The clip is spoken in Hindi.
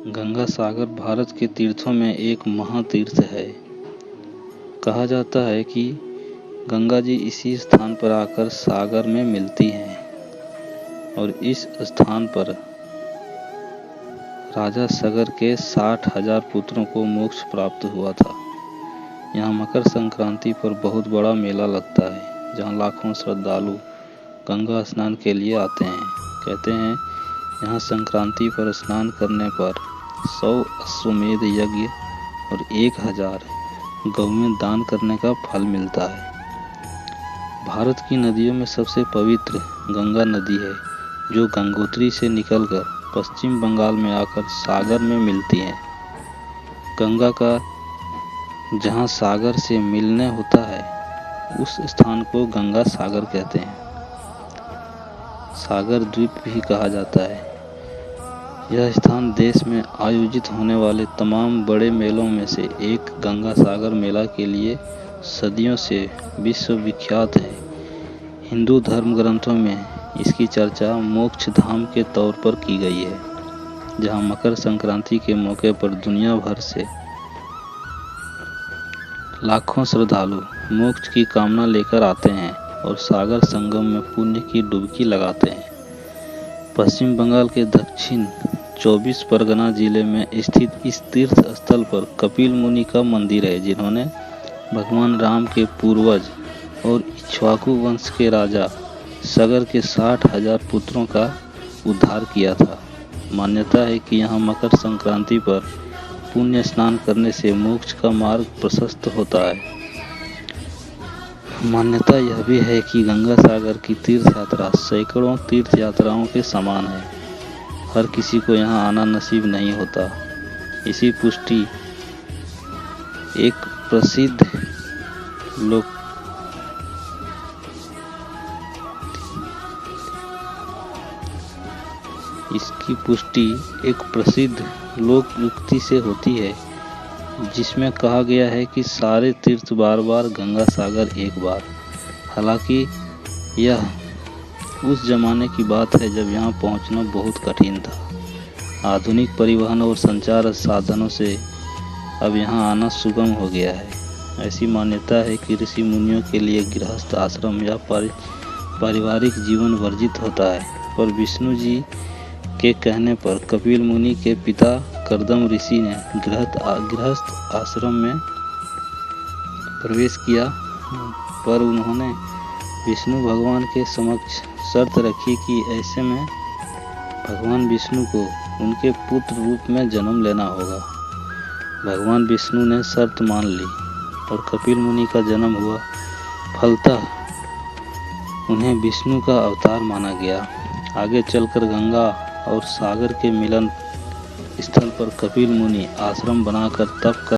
गंगा सागर भारत के तीर्थों में एक महातीर्थ है। कहा जाता है कि गंगा जी इसी स्थान पर आकर सागर में मिलती हैं और इस स्थान पर राजा सगर के 60,000 पुत्रों को मोक्ष प्राप्त हुआ था। यहाँ मकर संक्रांति पर बहुत बड़ा मेला लगता है, जहाँ लाखों श्रद्धालु गंगा स्नान के लिए आते हैं। कहते हैं यहाँ संक्रांति पर स्नान करने पर 100 अश्वमेध यज्ञ और 1000 गौवें दान करने का फल मिलता है। भारत की नदियों में सबसे पवित्र गंगा नदी है, जो गंगोत्री से निकलकर पश्चिम बंगाल में आकर सागर में मिलती है। गंगा का जहाँ सागर से मिलने होता है, उस स्थान को गंगा सागर कहते हैं। सागर द्वीप भी कहा जाता है। यह स्थान देश में आयोजित होने वाले तमाम बड़े मेलों में से एक गंगा सागर मेला के लिए सदियों से विश्व विख्यात है। हिंदू धर्म ग्रंथों में इसकी चर्चा मोक्ष धाम के तौर पर की गई है, जहां मकर संक्रांति के मौके पर दुनिया भर से लाखों श्रद्धालु मोक्ष की कामना लेकर आते हैं और सागर संगम में पुण्य की डुबकी लगाते हैं। पश्चिम बंगाल के दक्षिण 24 परगना जिले में स्थित इस तीर्थ स्थल पर कपिल मुनि का मंदिर है, जिन्होंने भगवान राम के पूर्वज और इक्ष्वाकु वंश के राजा सगर के 60,000 पुत्रों का उद्धार किया था। मान्यता है कि यहाँ मकर संक्रांति पर पुण्य स्नान करने से मोक्ष का मार्ग प्रशस्त होता है। मान्यता यह भी है कि गंगा सागर की तीर्थ यात्रा सैकड़ों तीर्थ यात्राओं के समान है। हर किसी को यहाँ आना नसीब नहीं होता। इसकी पुष्टि एक प्रसिद्ध लोकयुक्ति से होती है, जिसमें कहा गया है कि सारे तीर्थ बार बार गंगा सागर एक बार। हालांकि यह उस जमाने की बात है जब यहाँ पहुँचना बहुत कठिन था। आधुनिक परिवहन और संचार साधनों से अब यहाँ आना सुगम हो गया है। ऐसी मान्यता है कि ऋषि मुनियों के लिए गृहस्थ आश्रम या पारिवारिक जीवन वर्जित होता है, पर विष्णु जी के कहने पर कपिल मुनि के पिता कर्दम ऋषि ने गृहस्थ आश्रम में प्रवेश किया, पर उन्होंने विष्णु भगवान के समक्ष शर्त रखी कि ऐसे में भगवान विष्णु को उनके पुत्र रूप में जन्म लेना होगा। भगवान विष्णु ने शर्त मान ली और कपिल मुनि का जन्म हुआ। फलतः उन्हें विष्णु का अवतार माना गया। आगे चलकर गंगा और सागर के मिलन स्थल पर कपिल मुनि आश्रम बनाकर तप कर